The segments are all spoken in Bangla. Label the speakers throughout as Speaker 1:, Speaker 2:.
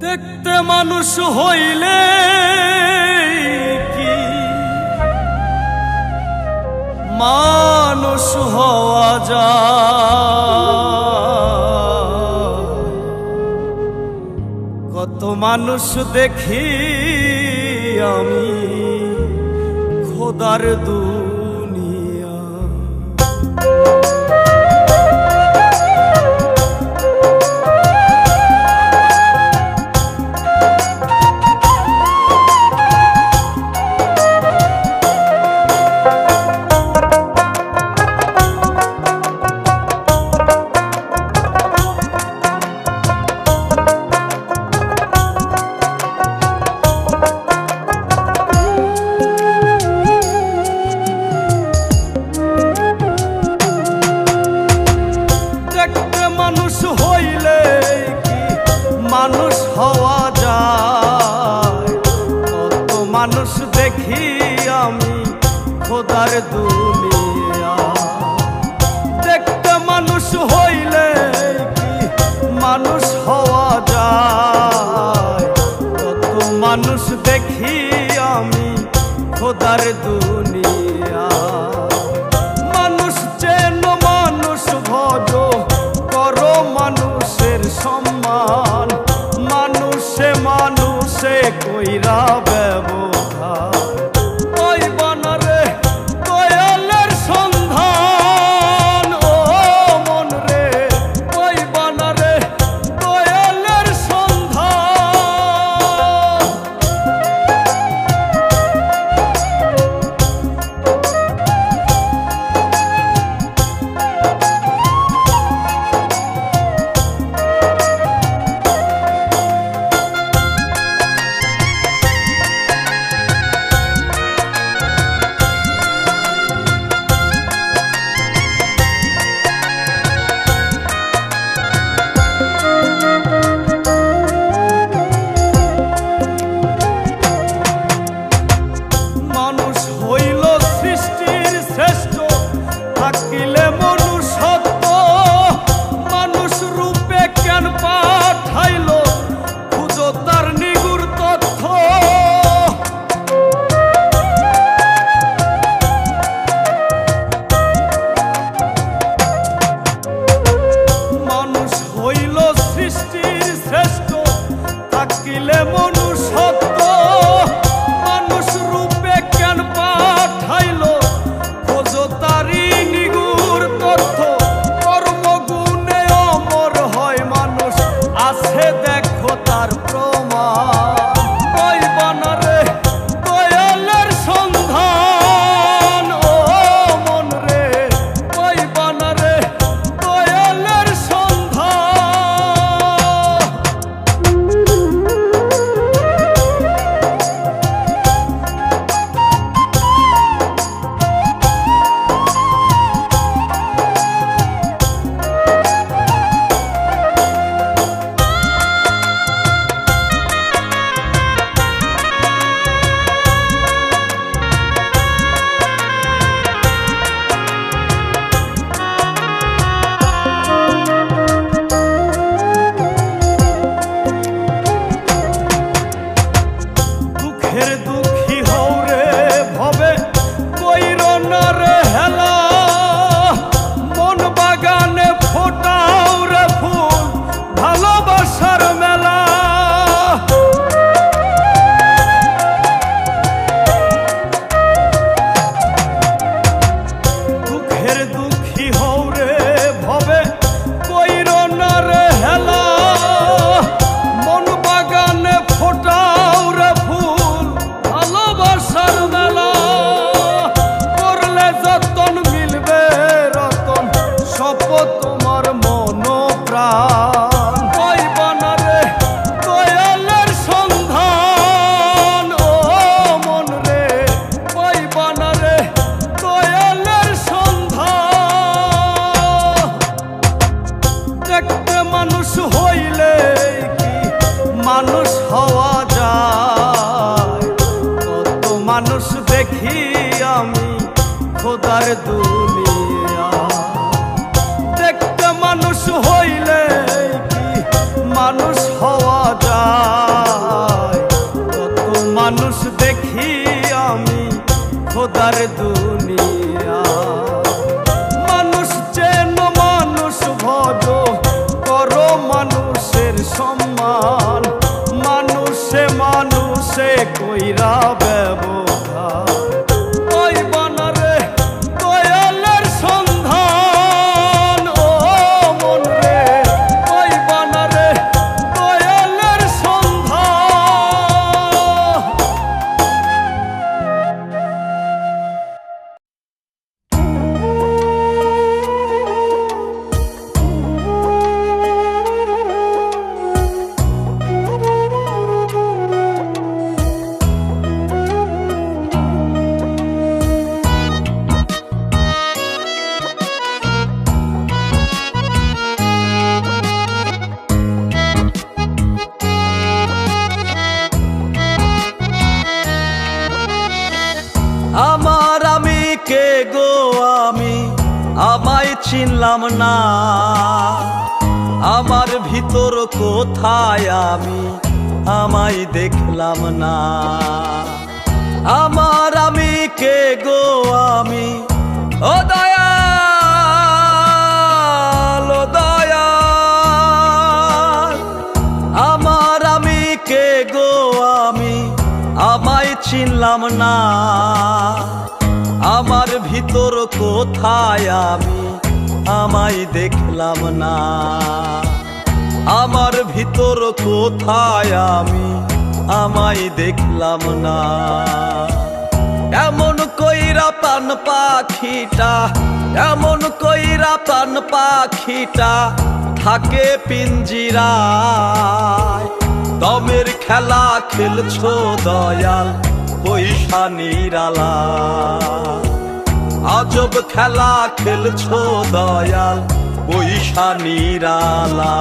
Speaker 1: দেখতে মানুষ হইলে কি মানুষ হওয়া যায়? কত মানুষ দেখি আমি খোদার দুনিয়া। মানুষ হইলে কি মানুষ হওয়া যায়? কত মানুষ দেখি আমি খোদার দুনিয়া। দেখতে মানুষ হইলে কি মানুষ হওয়া যায়? কত মানুষ দেখি আমি খোদার দুনিয়া। মানুষ চেন মানুষ ভজ করো মানুষের সম্মান, মানুষে মানুষে কইরা ব্যবহার। ওই বানারে দয়ালের সন্ধান, ও মন রে ওই বানারে দয়ালের সন্ধান। থাকিলে মনুষ্যত্ব মানুষ রূপে কেন পাঠাইল খুঁজো তার নিগুড় তথ্য। মানুষ হইল সৃষ্টির শ্রেষ্ঠ থাকিলে মনুষ্যত্ব মানুষ রূপে কেন পাঠাইল খোঁজো তারি নিগুড় তথ্য। কর্মগুণে অমর হয় মানুষ আছে দেখো তার প্রমাণ। ওই বানারে দয়ালের সন্ধান, ও মন রে ওই বানারে দয়ালের সন্ধান। পাওয়া যায়। কত মানুষ দেখি আমি খোদার দুনিয়া, মানুষ চেন মানুষ ভজ করো মানুষের সম্মান, মানুষে মানুষে কইরা ব্যবহার। ওই বানারে দয়ালের সন্ধান, ও মন রে ওই বানারে দয়ালের সন্ধান। আমার আমি কে গো আমি, আমায় চিনলাম না। আমার ভিতর কোথায় আমি, আমায় দেখলাম না। আমার আমি কে গো আমি, ও দয়াল ও দয়াল। আমার আমি কে গো আমি, আমায় চিনলাম না। আমার ভিতর কোথায় আমি, আমায় দেখলাম না। আমার ভিতর কোথায় আমি, আমায় দেখলাম না। এমন কইরা প্রাণ পাখিটা, এমন কইরা প্রাণ পাখিটা থাকে পিঞ্জিরায়। দমের খেলা খেলছো দয়াল পয়সা নিরালা, আজব খেলা খেলছো দয়াল পয়সা নিরালা।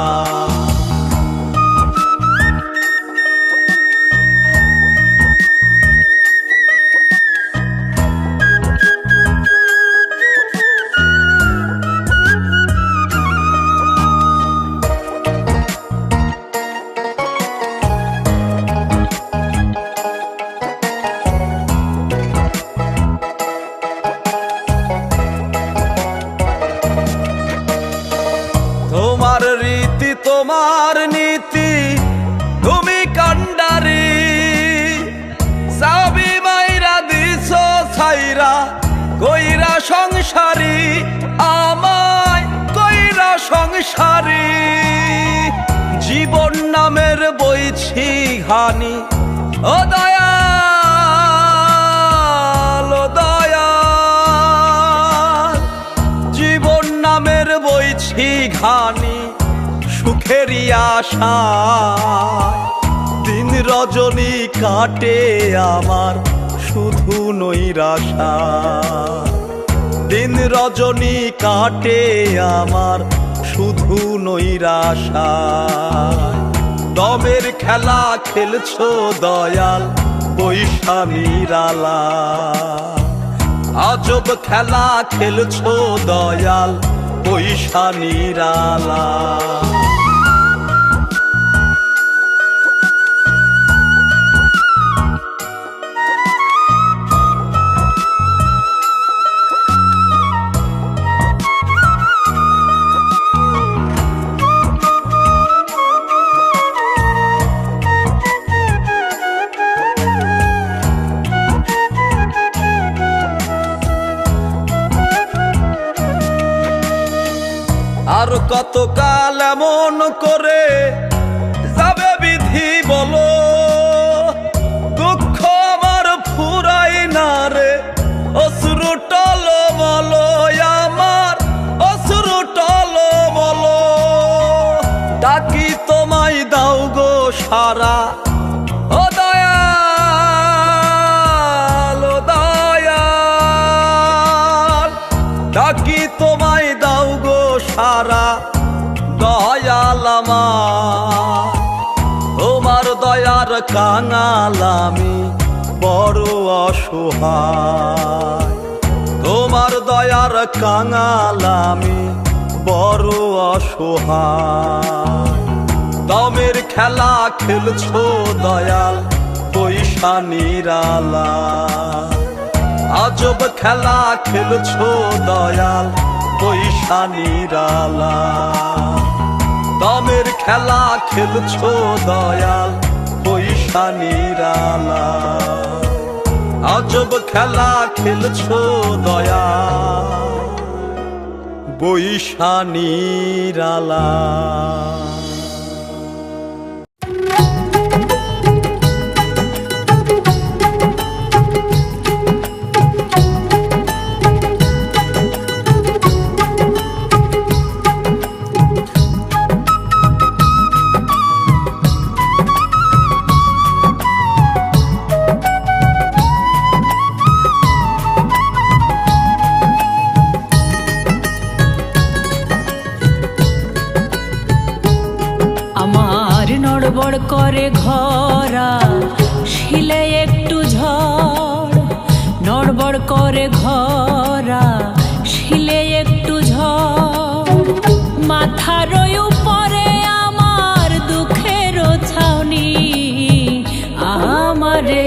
Speaker 1: তোমার রীতি তোমার নীতি তুমি কান্ডারি, সাবি মাইরা দিছো ছাইরা কইরা সংসারী, আমায় কইরা সংসারী। জীবন নামের বইছি ঘানি, ও দয়াল ও দয়াল। জীবন নামের বইছি ঘানি সুখেরই আশায়। দিন রজনী কাটে আমার শুধু নৈরাশা, দিন রজনী কাটে আমার শুধু নৈরাশা। দমের খেলা খেলছো দয়াল পয়সা নিরালা, আজব খেলা খেলছো দয়াল পয়সা নিরালা। আর কতকাল এমন করে যাবে বিধি বলো, দুঃখ আমার ফুরাই না রে অশ্রু টলমল, আমার অশ্রু টলমল। ডাকি তোমায় দাও গো সারা, ও দয়াল ও দয়াল। ডাকি তোমায় দাও গো সারা দয়াল আমার। তোমার দয়ার কাঙাল আমি বড় অসহায়, তোমার দয়ার কাঙাল আমি বড় অসহায়। দমের খেলা খেলছো দয়াল পয়সা নিরালা। আজব খেলা খেলছো দয়াল পয়সা নিরালা। দমের খেলা খেলছো দয়াল পয়সা নিরালা। আজব খেলা খেলছো দয়াল পয়সা নিরালা।
Speaker 2: নড়বড় করে ঘরা শিলে একটু ঝড়, নড়বড় করে ঘরা শিলে একটু ঝড়। মাথার উপরে আমার দুঃখের ছাউনি, আমারে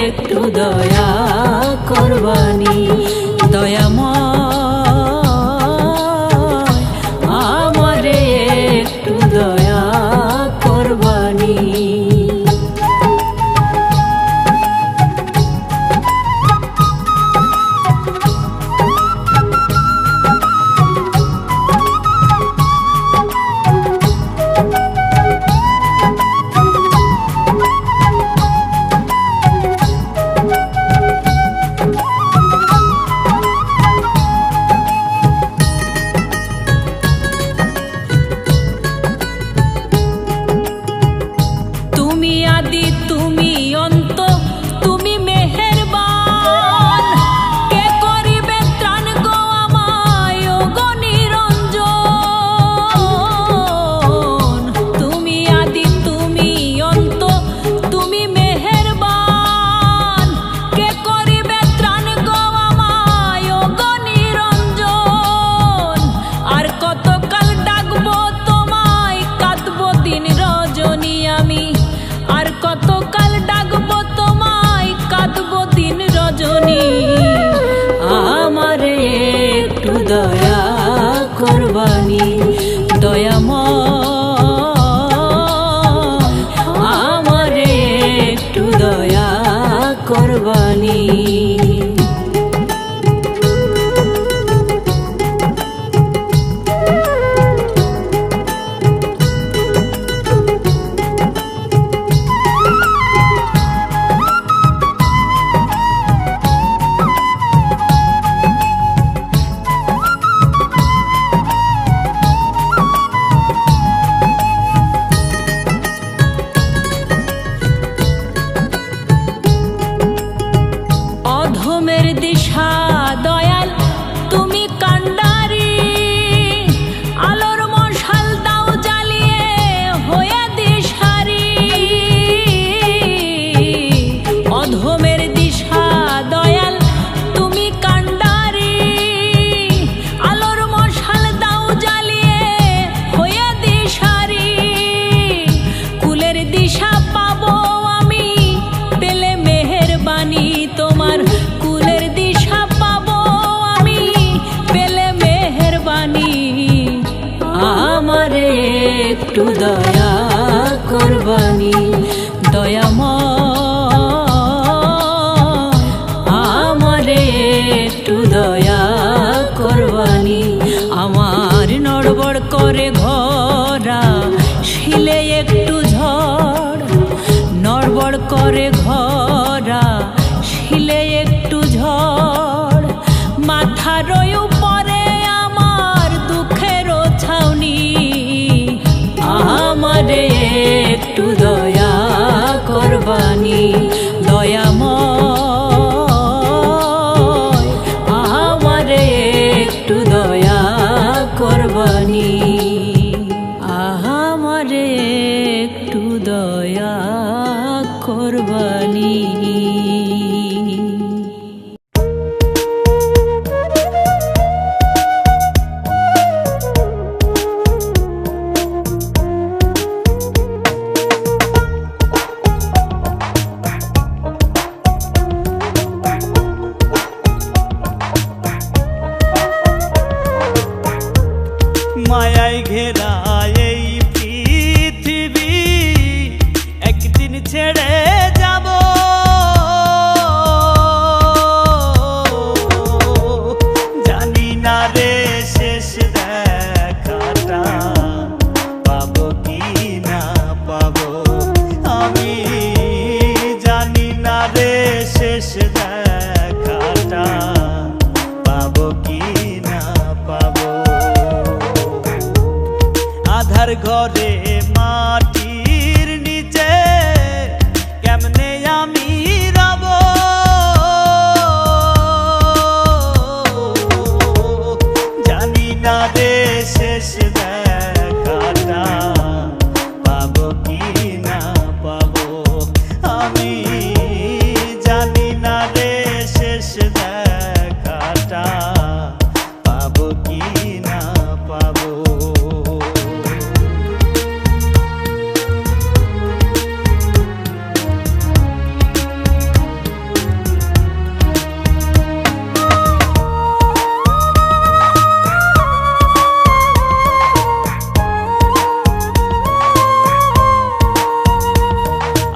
Speaker 2: একটু দয়া করবানি দয়াময়, আমারে একটু দয়া করবানি। আমারে একটু দয়া করবানি দয়াময়, আমারে একটু দয়া করবানি। অধমের দিশা দয়াল তুমি কান্ডারি, আলোর মশাল দাও জ্বালিয়ে হয়ে দিশারি। অধমের দিশা দয়াল তুমি কান্ডারি, আলোর মশাল দাও জ্বালিয়ে হয়ে দিশারি। কুলের দিশা পাবো আমি পেলে মেহেরবানি তোমার, কুলের দিশা পাবো আমি পেলে মেহেরবানি। আমারে একটু দয়া করবানি দয়াময়, আমারে একটু দয়া করবানি। আমার নড়বড় করে ঘরা শিলে একটু ঝড়, নড়বড় করে ঘরা শিলে একটু ঝড়। মাথার উপরে আমার দুঃখের ছাউনি, আমারে একটু দয়া করবানি দয়াময়, আমারে একটু দয়া করবানি, আমারে একটু দয়া করবানি।
Speaker 1: একদিন ছেড়ে যাব জানি না রে শেষ দেখাটা পাবো কি না পাবো আমি জানি না রে শেষ দেখাটা পাবো কি না পাবো আধার ঘরে মাটির নিচে কেমনে আমি রব জানি না রে শেষ দেখাটা পাবো কি না পাবো আমি জানি না রে শেষ দেখাটা পাবো কি না পাবো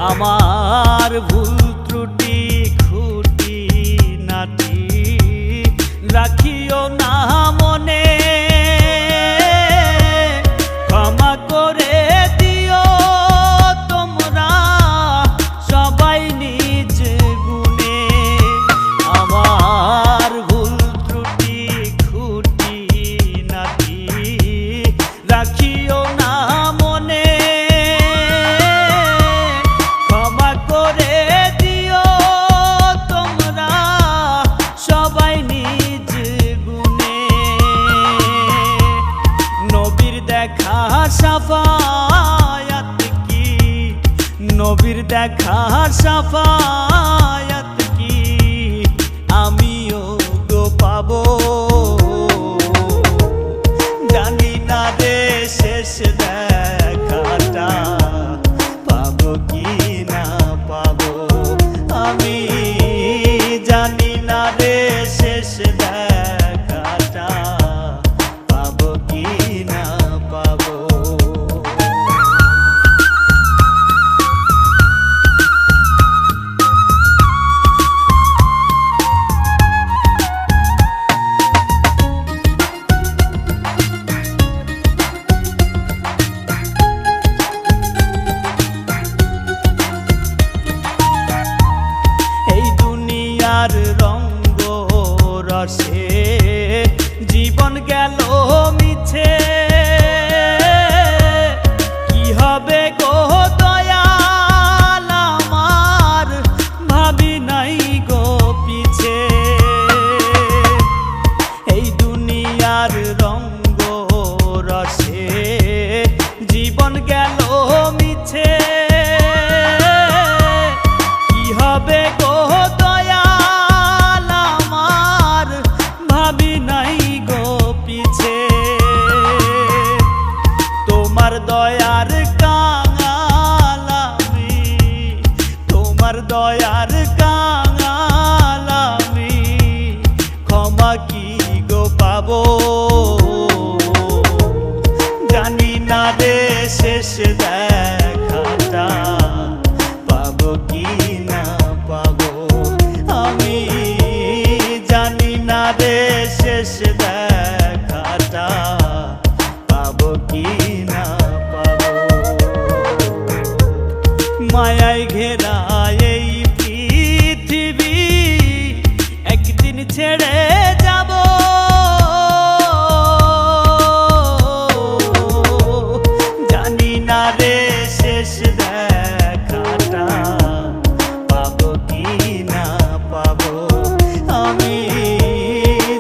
Speaker 1: আমার ভুল ত্রুটি খুঁটি নাটি রাখিও না মনে ক্ষমা করে দিও তোমরা সবাই নিজ গুণে আমার ভুল ত্রুটি খুঁটি নাটি রাখিও না মনে ক্ষমা করে দিও তোমরা সবাই নিজ গুণে নবীর দেখা সাফায়াত কি নবীর দেখা সাফায়াত কি আমিও গো পাবো জানি না রে শেষ দেখাটা পাবো কি না পাবো আমি জানি না রে শেষ দেখাটা পাবো কি না পাবো দুনিয়ার রঙ্গ রসে জীবন গেল মিছে কি হবে গো দয়াল আমার ভাবি নাই গো পিছে এই দুনিয়ার রঙ্গ রসে জীবন গেল মিছে কি হবে গো দয়াল আমার ভাবি নাই গো পিছে তোমার দয়ার কাঙাল আমি তোমার দয়ার কাঙাল আমি ক্ষমা কি গো পাবো জানি না রে শেষ দেখাটা পাবো কি না পাবো আমি জানি না রে শেষ দেখাটা পাবো কি না পাবো মায়ায় ঘেরা এই পৃথিবী একদিন ছেড়ে যাব জানি না রে শেষ দেখাটা পাবো কি না পাবো আমি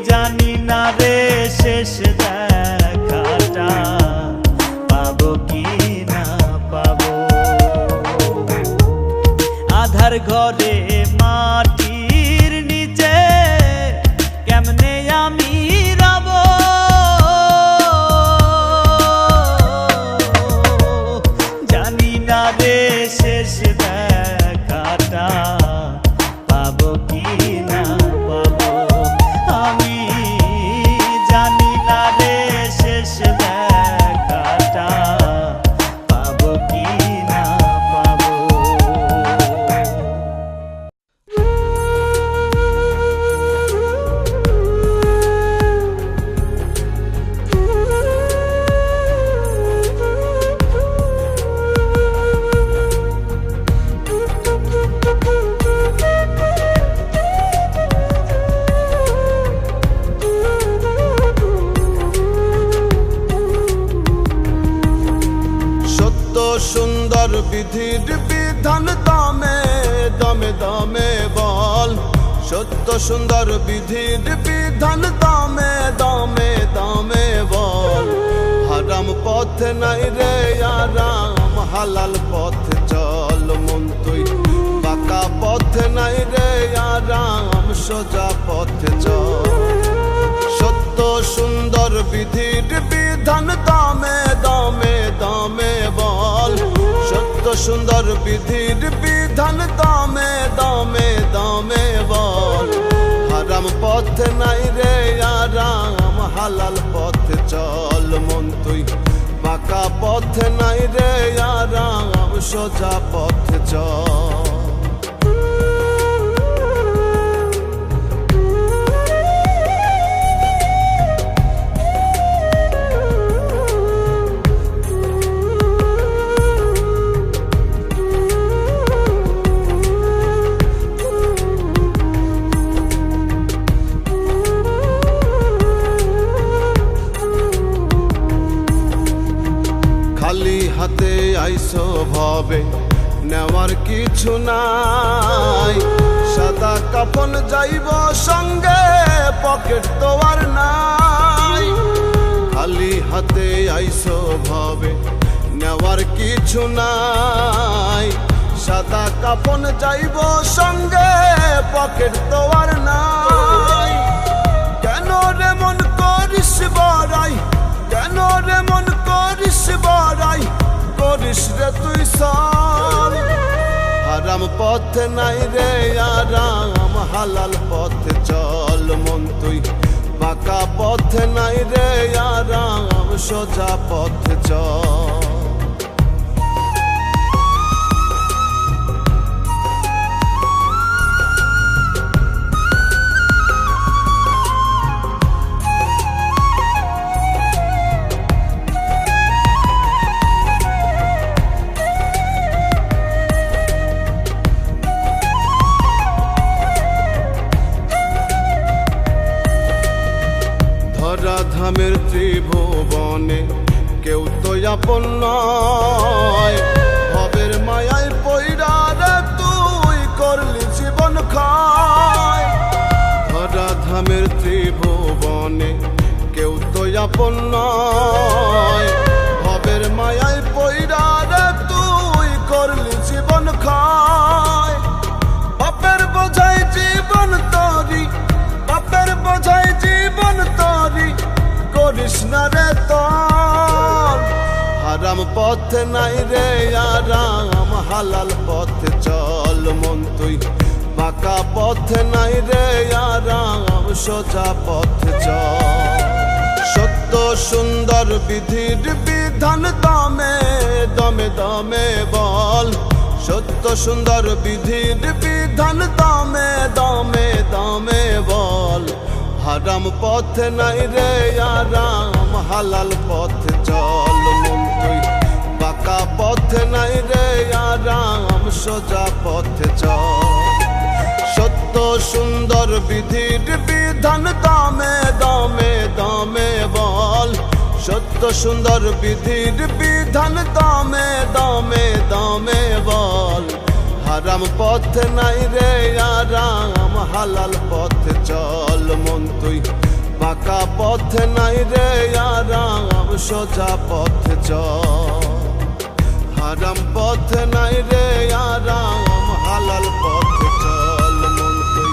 Speaker 1: জানি না রে শেষ দেখাটা পাবো কি না পাবো আধার ঘরে মাটির নিচে কেমনে আমি রব জানি না রে শেষ দেখাটা পাবো কি না পাবো আমি জানি না রে শেষ দেখাটা পাবো কি না পাবো বিধির বিধান দামে দামে দামে বল, সত্য সুন্দর বিধির বিধান দামে দামে দামে বল। হারাম পথ নাই রে আরাম, হালাল পথ চল মন তুই, বাঁকা পথ নাই রে আরাম, সোজা পথ চল। সত্য সুন্দর বিধির বিধান দামে দামে দামে বল, সত্য সুন্দর বিধির বিধান দামে দামে দামে বল। হারাম পথ নাই রে আরাম, হালাল পথ চল মন তুই, বাঁকা পথ নাই রে আরাম, সোজা পথ চল। খালি হাতে আইসো ভবে নেওয়ার কিছু নাই, সাদা কাফন যাইব সঙ্গে পকেট তো আর নাই। খালি হাতে আইসো ভবে নেওয়ার কিছু নাই, সাদা কাফন যাইব সঙ্গে পকেট তো আর নাই। কেন রে মন করিস বড়াই, কেন রে মন করিস বড়াই, করিস রে তুই সব। হারাম পথ নাই রে আরাম, হালাল পথ চল মন তুই, বাঁকা পথ নাই রে আরাম, সোজা পথ চল। ধামের ত্রিভুবনে কেউ তো আপন নয়, ভবের মায়ায় পইড়া রে তুই করলি জীবন ক্ষয়। ধরা ধামের ত্রিভুবনে কেউ তো আপন নয়, ভবের মায়ায় পইড়া রে তুই করলি জীবন ক্ষয়। বাপের বোঝাই জীবন তরি, বাপের বোঝাই জীবন তরি, করিস না রে তোর। হারাম পথ নাই রে আরাম, হালাল পথ চল মন তুই, বাঁকা পথ নাই রে আরাম, সোজা পথ চল। সত্য সুন্দর বিধির বিধান দামে দামে দামে বল, সত্য সুন্দর বিধির বিধান দামে দামে দামে বল। হারাম পথ নাই রে আরাম, হালাল পথ চল মন তুই, বাঁকা পথ নাই রে আরাম, সোজা পথ চল। সত্য সুন্দর বিধির বিধান দামে দামে দামে বল, সত্য সুন্দর বিধির বিধান দামে দামে দামে বল। হারাম পথ নাই রে আরাম, হালাল পথ চল মন তুই, বাঁকা পথ নাই রে আরাম, সোজা পথ চল। হারাম পথ নাই রে আরাম, হালাল পথ চল মন তুই,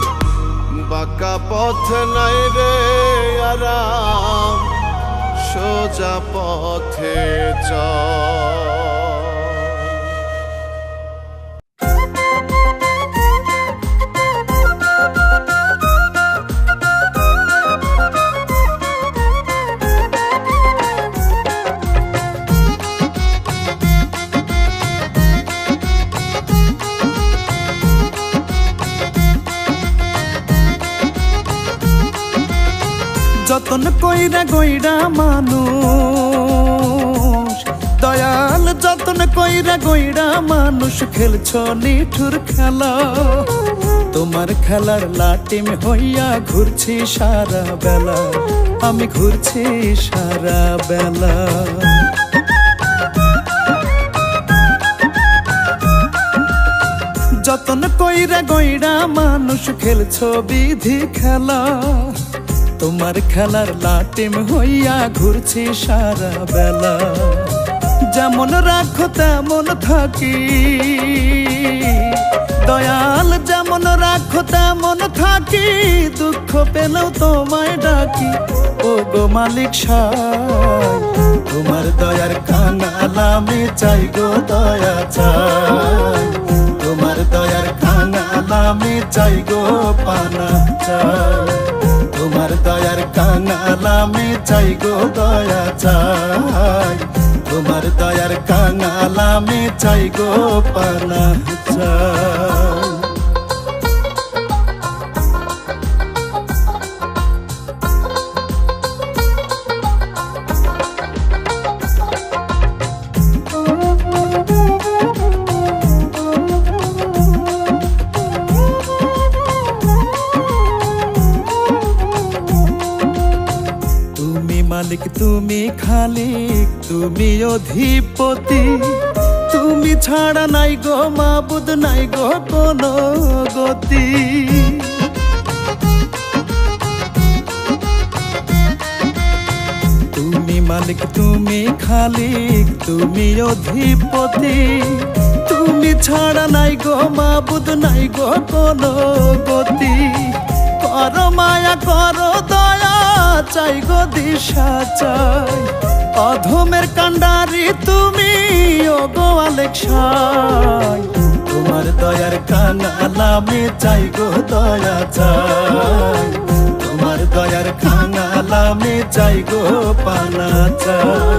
Speaker 1: বাঁকা পথ নাই রে আরাম, সোজা পথে চল।
Speaker 3: যতন কইরা গইরা মানুষ, দয়াল যতন কইরা গইরা মানুষ, খেলছ নিঠুর খেলা। তোমার খেলার লাটিম হইয়া ঘুরছি সারা বেলা, আমি ঘুরছি সারা বেলা। কইরা গইরা মানুষ খেলছো বিধি খেলা, তোমার খেলার লাটিম হইয়া ঘুরছি সারা বেলা। যেমন রাখো তেমন থাকি দয়াল, যেমন রাখো তেমন থাকি, দুঃখ পেলেও তোমায় ডাকি। ও গো মালিক সাই, তোমার দয়ার কাঙাল আমি চাই গো দয়া চাই, তোমার দয়ার কাঙাল আমি চাই গো পানা চাই, তোমার দয়ার কাঙাল আমি চাই গো দয়া চাই, তোমার দয়ার কাঙাল আমি চাই গো পানা চাই। মালিক তুমি খালিক, তুমি অধিপতি, তুমি ছাড়া নাই গো মাবুদ, নাই গো কোনো গতি। তুমি মালিক তুমি খালিক, তুমি অধিপতি, তুমি ছাড়া নাই গো মাবুদ, নাই গো কোনো গতি। করো মায়া করো দয়া চাই গো দিশা চাই, অধমের কান্ডারি তুমি ও গো আলেক সাই, তোমার দয়ার কাঙাল আমি চাই গো দয়া চাই, তোমার দয়ার কাঙাল আমি চাই গো পানা চাই,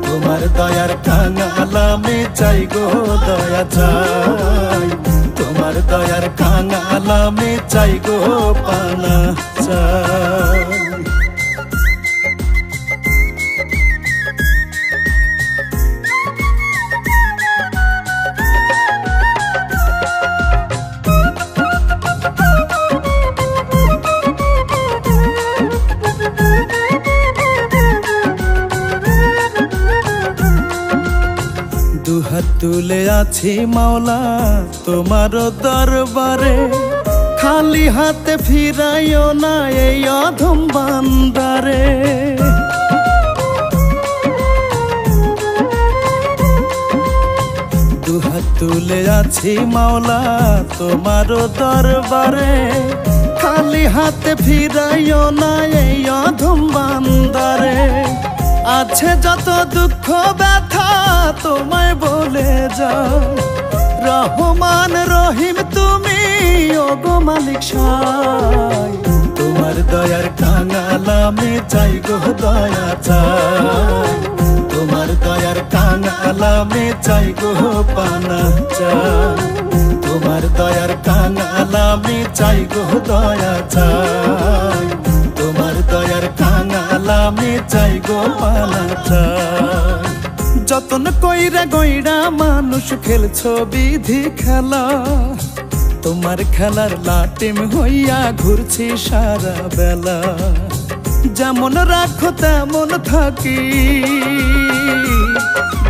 Speaker 3: তোমার দয়ার কাঙাল আমি চাই গো দয়া চাই, তোমার দয়ার কাঙাল আমি চাই গো পানা চাই। দুহাত তুলে আছি মাওলা তোমার দরবারে, খালি হাতে ফিরাইও না এই অধম বান্দারে। দুহাত তুলে আছি মাওলা তোমার দরবারে, খালি হাতে ফিরাইও না এই অধম বান্দারে। আছে যত দুঃখ ব্যথা তোমায় বলে যাও, রহমান রহিম তুমি ও গো মালিক সাই, তোমার দয়ার কাঙাল আমি চাই গো দয়া চাই, তোমার দয়ার কাঙাল আমি চাই গো পানা চাই, তোমার দয়ার কাঙাল আমি চাই গো দয়া চাই, তোমার দয়ার কাঙাল আমি চাই গো পানা চাই। যতন কইরা গইরা মানুষ খেলছো বিধি খেলা, তোমার খেলার লাটিম হইয়া ঘুরছি সারা বেলা। যেমন রাখো তেমন থাকি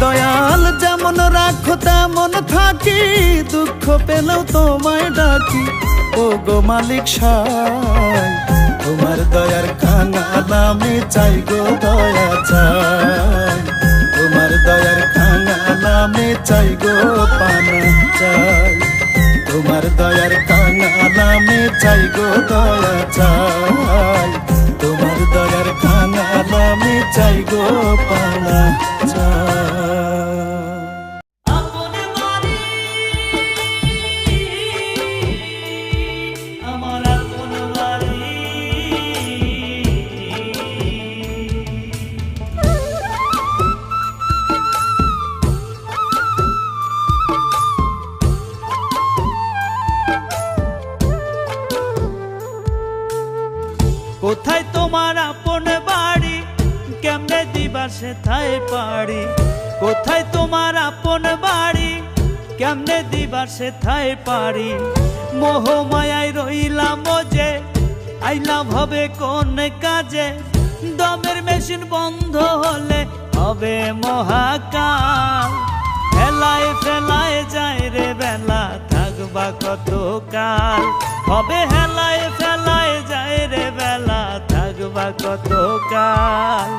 Speaker 3: দয়াল, যেমন রাখো তেমন থাকি, দুঃখ পেলেও তোমায় ডাকি। ও গো মালিক সাই, তোমার দয়ার কাঙাল আমি চাই গো দয়া চাই, তোমার দয়ার কাঙাল আমি চাই গো পানা চাই, তোমার দয়ার কাঙাল আমি চাই গো দয়া চাই, তোমার দয়ার কাঙাল আমি চাই গো পানা চাই।
Speaker 1: কোথায় তোমার আপন বাড়ি, কেমনে দিবা সেথায় পারি। কোথায় তোমার আপন বাড়ি, কেমনে দিবা সেথায় পারি। মোহ মায়ায় রইলাম যে, আইলাম হবে কোন কাজে। দমের মেশিন বন্ধ হলে হবে মহাকাল। ফেলায় ফেলায় যায় রে বেলা, থাকব থাকবা কত কাল, হবে হেলায় ফেলায় যায় রে বেলা, থাকবা কত কাল,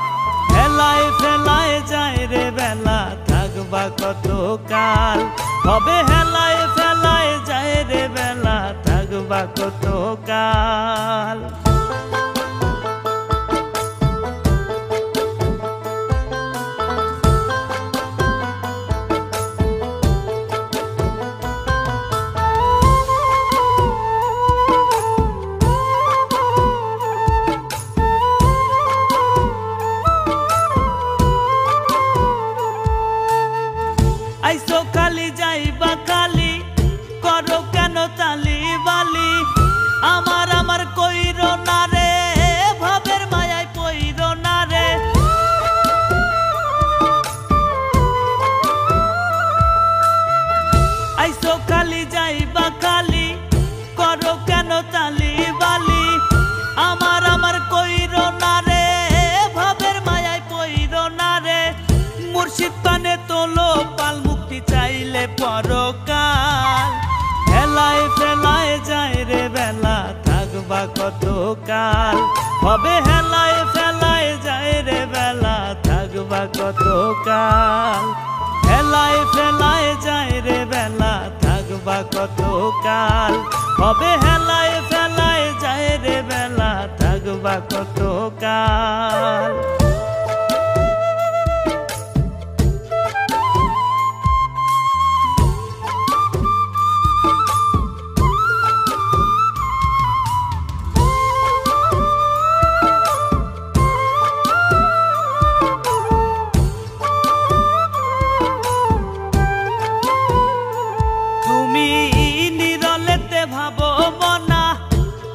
Speaker 1: হেলায় ফেলায় যায় রে বেলা, থাকবা কত কাল, হবে হেলায় ফেলায় যায় রে বেলা, থাকবা কত কাল। আইসো খালি যাইবা খালি, করো কেন তালি বালি, আমার আমার কইরো না রে, ভাবের মায়ায় পইরো না রে। আইসো খালি যাইবা খালি, করো কেন তালি বালি, আমার আমার কইরো না রে, ভাবের মায়ায় পইরো না রে। মুর্শিদ পানে তোলো পাল, মুক্তি চাইলে পরকাল, হেলায় ফেলায় যায় রে বেলা, থাকবা কত কাল, হবে হেলায় ফেলায় যায় রে বেলা, থাকবা কত কাল, হেলায় ফেলায় যায় রে বেলা, থাকবা কত কাল, হবে হেলায় ফেলায় যায় রে বেলা, থাকবা কত কাল। তুমি নিরলেতে ভাবো মনা,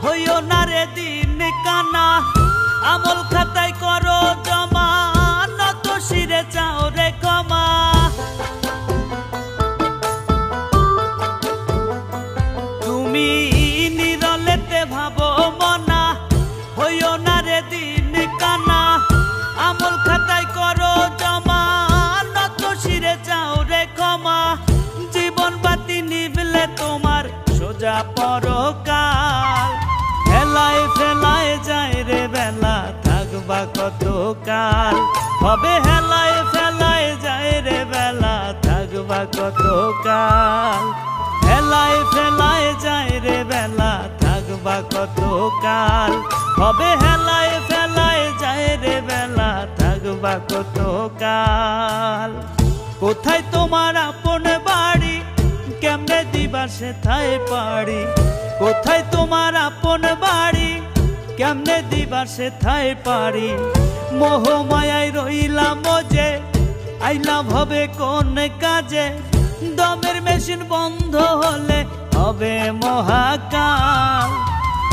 Speaker 1: হইও না রে দিন কানা, আমল খাতায় করো জমা, নত শিরে চাও রে ক্ষমা। তুমি নিরলেতে ভাবো মনা, হইও না রে দিন কানা, আমল খাতায় করো জমা, নত শিরে চাও রে ক্ষমা। জীবন বাতি নিভলে তোমার সোজা পরকাল, হেলায় ফেলায় যায় রে বেলা, থাকবা কত কাল, হবে হেলায় ফেলায় যায় রে বেলা, থাকবা কত কাল, হেলায় ফেলায় যায় রে বেলা, থাকবা কত কাল, হবে হেলায় ফেলায় যায় রে বেলা, থাকবা কত কাল। কোথায় তোমার আপন বাড়ি, কেমনে দিবা সেথায় পারি, কোথায় তোমার আপন বাড়ি, কেমনে দিবা সেথায় পারি। মোহ মায়ায় রইলাম যে, আইলাম হবে কোন কাজে, দমের মেশিন বন্ধ হলে হবে মহাকাল,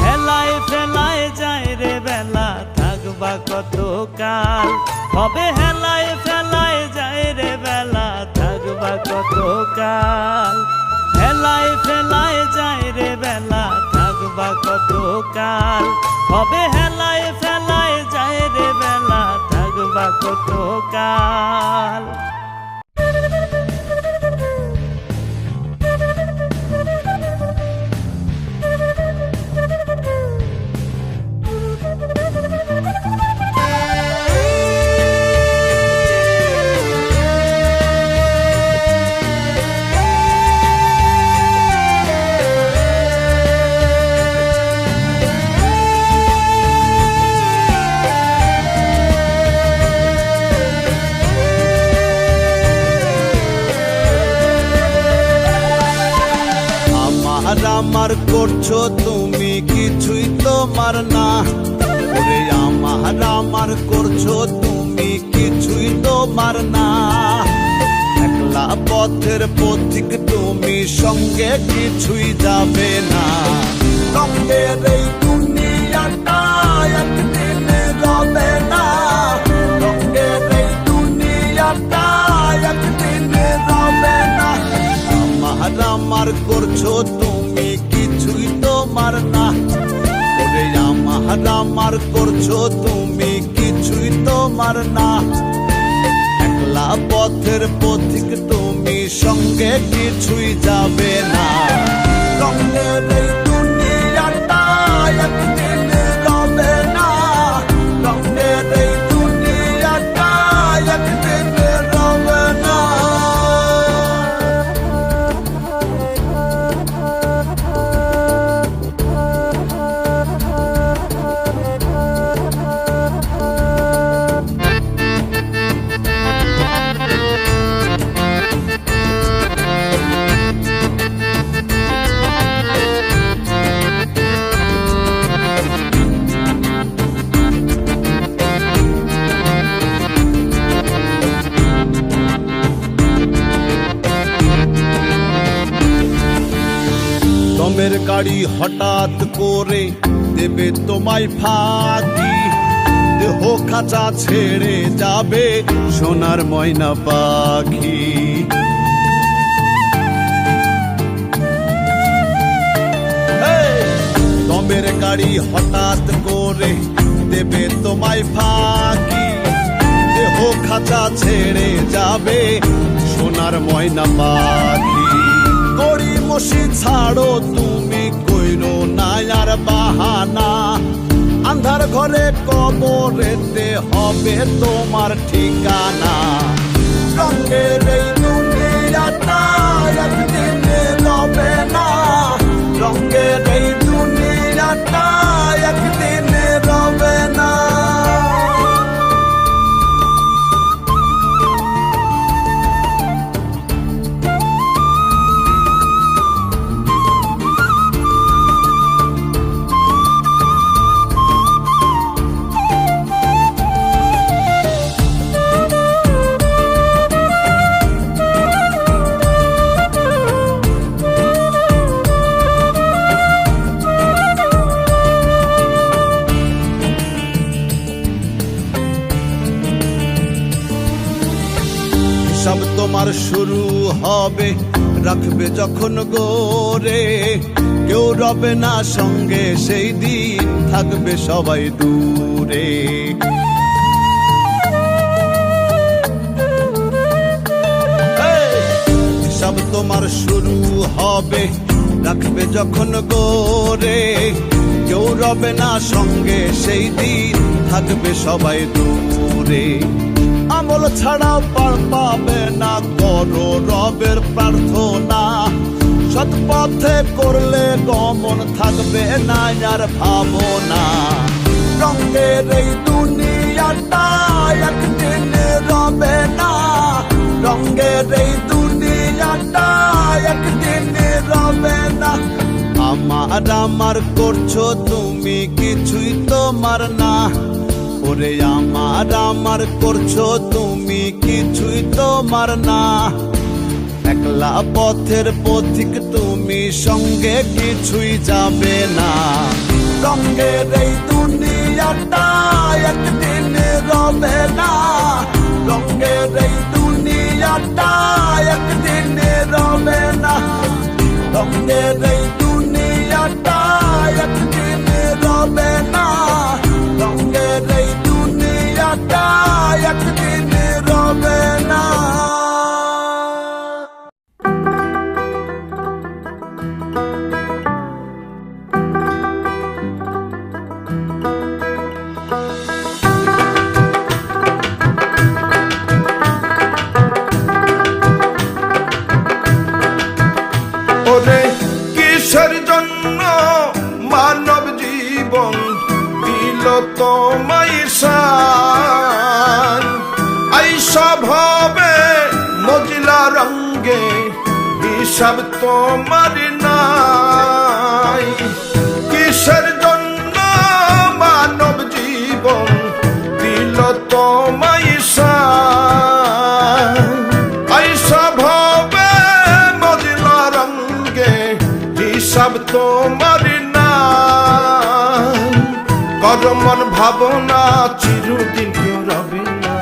Speaker 1: হেলায় ফেলায় যায় রে বেলা, থাকবা কত কাল, হবে হেলায় ফেলায় যায় রে বেলা, থাকবা কত কাল, হেলায় ফেলায় যায় রে বেলা, থাকবা কত কাল, হবে হেলায় ফেলায় যায় রে বেলা, থাকবা কত কাল।
Speaker 3: আমার করছো তুমি কিছুই তোমার না, ওরে আমার করছো তুমি কিছুই তোমার না। একলা পথের পথিক তুমি, সঙ্গে কিছুই যাবে না। রঙের এই দুনিয়াটা একদিন রবে না, রঙের এই দুনিয়াটা একদিন রবে না। আমার করছো তুমি কিছুই তোমার না, ওরে আমার করছো তুমি কিছুই তোমার না। একলা পথের পথিক তুমি, সঙ্গে কিছুই যাবে না। দমের গাড়ি হঠাৎ করে দেবে তোমায় ফাঁকি, দেহ খাঁচা ছেড়ে যাবে সোনার ময়না পাখি। দমের গাড়ি হঠাৎ করে দেবে তোমায় ফাঁকি, দেহ খাঁচা ছেড়ে যাবে সোনার ময়না পাখি। গড়ি মশি ছাড়ো তুমি, কইরো না আর বাহানা, আন্ধার ঘরে কবরেতে হবে তোমার ঠিকানা। রঙের এই দুনিয়াটা একদিনে রবে না, রঙের এই দুনিয়াটা একদিনে রবে না। সব তোমার শুরু হবে, রাখবে যখন গোরে, কেউ রবে না সঙ্গে সেই দিন, থাকবে সবাই দূরে। সব তোমার শুরু হবে, রাখবে যখন গোরে, কেউ রবে না সঙ্গে সেই দিন, থাকবে সবাই দূরে। আমল ছাড়া পার পাবে না, করো রবের প্রার্থনা, সৎ পথে করলে গমন, থাকবে না আর ভাবনা। রঙের এই দুনিয়াটা একদিনে রবে না, রঙের এই দুনিয়াটা একদিনে রবে না। আমার করছো তুমি, কিছুই তোমার না, ওরে আমার করছো তুমি, কিছুই তোমার না। একলা পথের পথিক তুমি, সঙ্গে কিছুই যাবে না। রঙের এই দুনিয়াটা একদিনে রবে না, রঙের এই দুনিয়াটা একদিনে রবে না। রঙের এই দুনিয়াটা একদিনে রবে না, রঙের এই দুনিয়াটা একদিনে রবে না।
Speaker 4: ওরে কিসের জন্য মানব জীবন দিল তোমায় সান, আইসা ভাবে মজলা রঙ্গে, হিসাব তোমার নাই। কিসের জন্য মানব জীবন দিল তোমায় সান, আইসা ভাবে মজলা রঙ্গে, হিসাব তোমার নাই। করমন ভাবনা চিরদিন কেউ রবে না,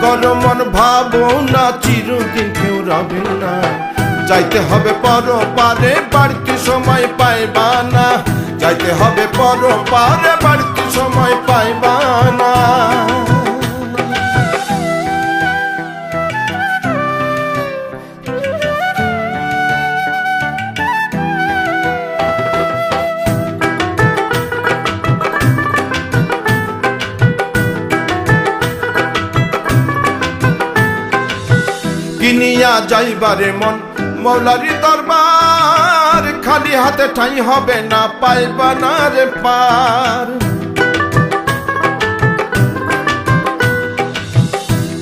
Speaker 4: করমন ভাবনা চিরদিন কেউ রবে না। যাইতে হবে পরপারে, বাড়তি সময় পাইবা না, যাইতে হবে পরপারে, বাড়তি সময় পাইবা না। কিনিয়া যাইবারে মন মৌলারি দরবার, খালি হাতে ঠাই হবে না, পাইবা না রে পার।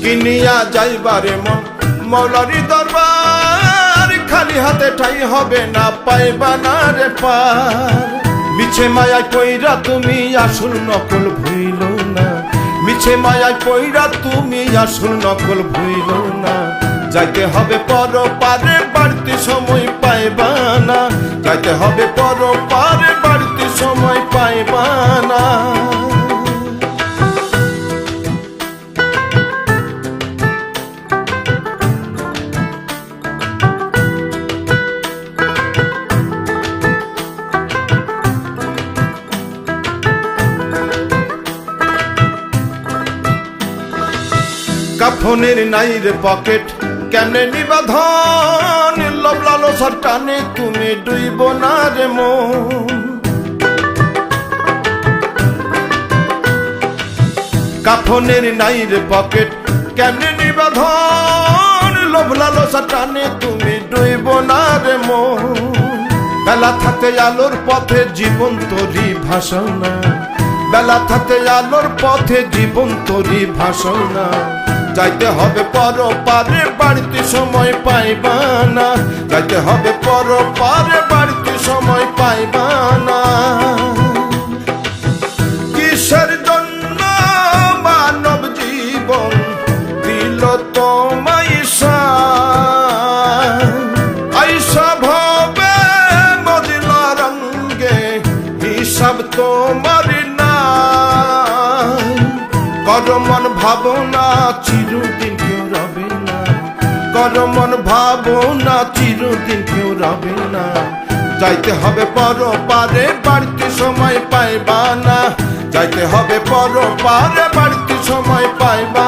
Speaker 4: কিনিয়া যাইবারে মন মৌলারি দরবার, খালি হাতে ঠাই হবে না, পাইবা না রে পার। মিছে মায়ায় পইরা তুমি আসল নকল ভুইল না, মিছে মায়ায় পইরা তুমি আসল নকল ভুইল না। যাইতে হবে পরপারে, বাড়তি সময় পাইবা না, যাইতে হবে পর পারে বাড়িতে সময় পাইবা না। কাফনের নাই রে পকেট কেমনে নিবাধন, লোভ লালসার টানে তুমি ডুইব না রে মন। কাফনের নাই রে পকেট কেমনে নিবাধন, লোভ লালসার টানে তুমি ডুইব না রে মন। বেলা থাকতে আলোর পথে জীবন তোরই ভাষণা, বেলা থাকতে আলোর পথে জীবন তোরই ভাষণা। যাইতে হবে পর পারে বাড়িতে সময় পাইবা না, যাইতে হবে পর পারে বাড়িতে সময় পাইবা না। কিসের জন্য মানব জীবন দিল তোমায় আইসা ভবে মদিলা রঙ্গে, হিসাব তোমার না। কর মন ভাবনা চিরদিন কেউ রবে না, কর মন ভাবনা চিরদিন কেউ রবে না। যাইতে হবে পর পারে বাড়িতে সময় পাইবা না, যাইতে হবে পর পারে বাড়িতে সময় পাইবা